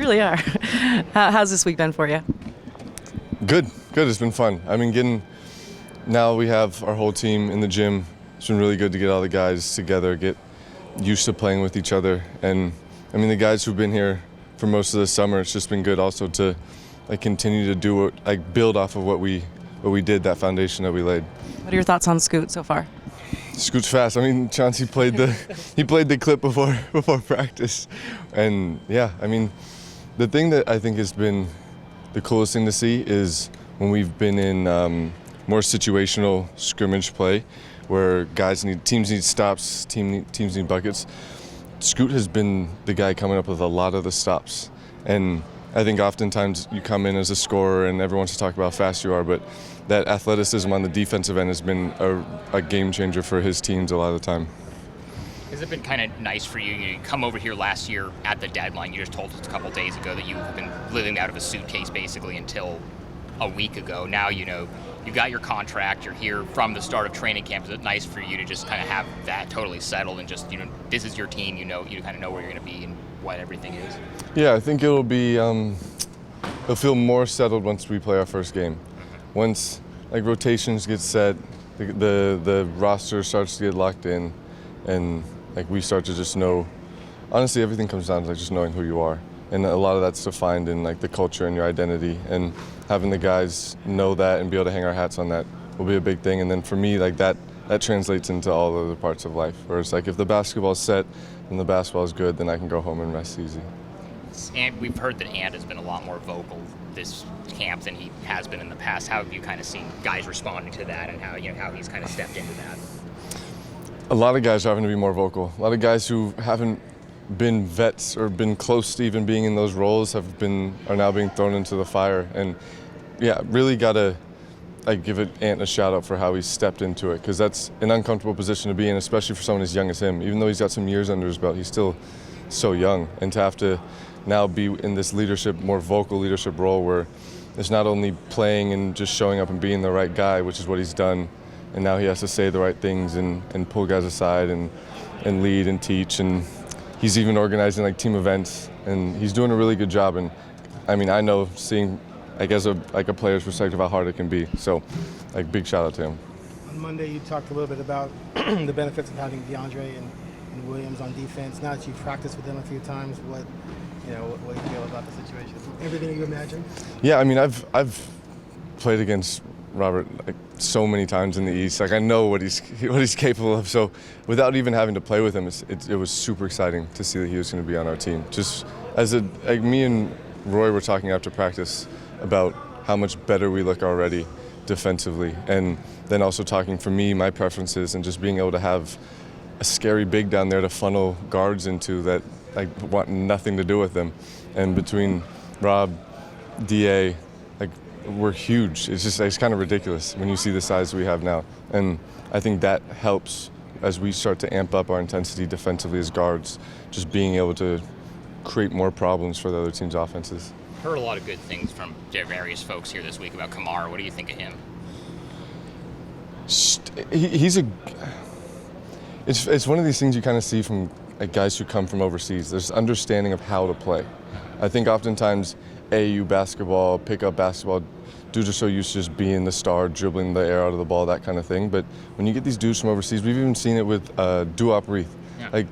really are. How's this week been for you? Good. It's been fun. I mean, now we have our whole team in the gym. It's been really good to get all the guys together, get used to playing with each other. And I mean, the guys who've been here for most of the summer, it's just been good also to continue to do what, build off of what we did, that foundation that we laid. What are your thoughts on Scoot so far? Scoot's fast. I mean, Chauncey played the clip before practice, and yeah, I mean, the thing that I think has been the coolest thing to see is when we've been in more situational scrimmage play, where teams need stops, teams need buckets. Scoot has been the guy coming up with a lot of the stops, and I think oftentimes you come in as a scorer and everyone wants to talk about how fast you are, but that athleticism on the defensive end has been a game changer for his teams a lot of the time. Has it been kind of nice for you? You come over here last year at the deadline. You just told us a couple days ago that you've been living out of a suitcase basically until a week ago. Now you got your contract. You're here from the start of training camp. Is it nice for you to just kind of have that totally settled and just this is your team? You kind of know where you're going to be and what everything is. Yeah, I think it'll be. It'll feel more settled once we play our first game. Once rotations get set, the roster starts to get locked in, and we start to just know. Honestly, everything comes down to just knowing who you are, and a lot of that's defined in the culture and your identity. And having the guys know that and be able to hang our hats on that will be a big thing. And then for me, that translates into all other parts of life. Whereas if the basketball's set and the basketball is good, then I can go home and rest easy. And we've heard that Ant has been a lot more vocal this camp than he has been in the past. How have you kind of seen guys responding to that, and how he's kind of stepped into that? A lot of guys are having to be more vocal. A lot of guys who haven't been vets or been close to even being in those roles are now being thrown into the fire. And yeah, really gotta give Ant a shout out for how he stepped into it, because that's an uncomfortable position to be in, especially for someone as young as him. Even though he's got some years under his belt, he's still so young, and to have to now be in this more vocal leadership role where it's not only playing and just showing up and being the right guy, which is what he's done, and now he has to say the right things and pull guys aside and lead and teach, and he's even organizing team events, and he's doing a really good job. And I mean, I know seeing as a player's perspective how hard it can be, so big shout out to him. On Monday you talked a little bit about the benefits of having DeAndre and Williams on defense. Now that you've practiced with them a few times, what do you feel about the situation? Everything you imagine? Yeah, I mean, I've played against Robert so many times in the East. I know what he's capable of. So without even having to play with him, it was super exciting to see that he was going to be on our team. Just as me and Roy were talking after practice about how much better we look already defensively, and then also talking for me, my preferences, and just being able to have a scary big down there to funnel guards into that want nothing to do with them. And between Rob, DA, we're huge. It's kind of ridiculous when you see the size we have now. And I think that helps as we start to amp up our intensity defensively as guards, just being able to create more problems for the other team's offenses. Heard a lot of good things from various folks here this week about Kamara. What do you think of him? It's one of these things you kind of see from guys who come from overseas. There's understanding of how to play. I think oftentimes AAU basketball, pickup basketball, dudes are so used to just being the star, dribbling the air out of the ball, that kind of thing. But when you get these dudes from overseas, we've even seen it with Duop Reith. Yeah.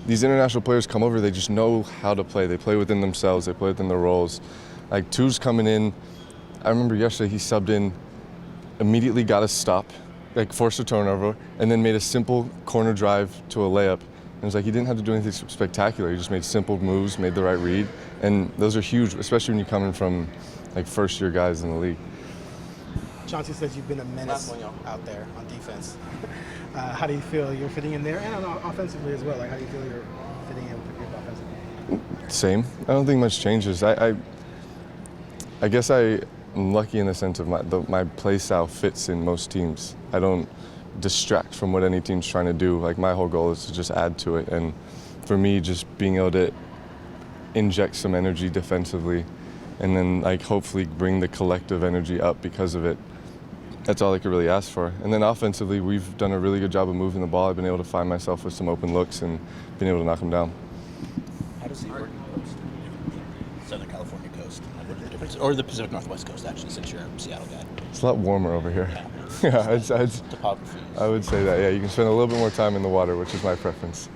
These international players come over, they just know how to play. They play within themselves, they play within their roles. Tu's coming in, I remember yesterday he subbed in, immediately got a stop, forced a turnover, and then made a simple corner drive to a layup. And it was he didn't have to do anything spectacular. He just made simple moves, made the right read. And those are huge, especially when you're coming from first-year guys in the league. Chauncey says you've been a menace out there on defense. How do you feel you're fitting in there, and offensively as well? How do you feel you're fitting in with the group offensively? Same. I don't think much changes. I guess I'm lucky in the sense of my play style fits in most teams. I don't distract from what any team's trying to do. My whole goal is to just add to it, and for me, just being able to inject some energy defensively, and then hopefully bring the collective energy up because of it. That's all I could really ask for. And then offensively, we've done a really good job of moving the ball. I've been able to find myself with some open looks and been able to knock them down. How does he work in post? Southern California coast? Like, what are the differences? Or the Pacific Northwest coast, actually, since you're a Seattle guy. It's a lot warmer over here. Yeah, Yeah, topography. I would say that. Yeah, you can spend a little bit more time in the water, which is my preference.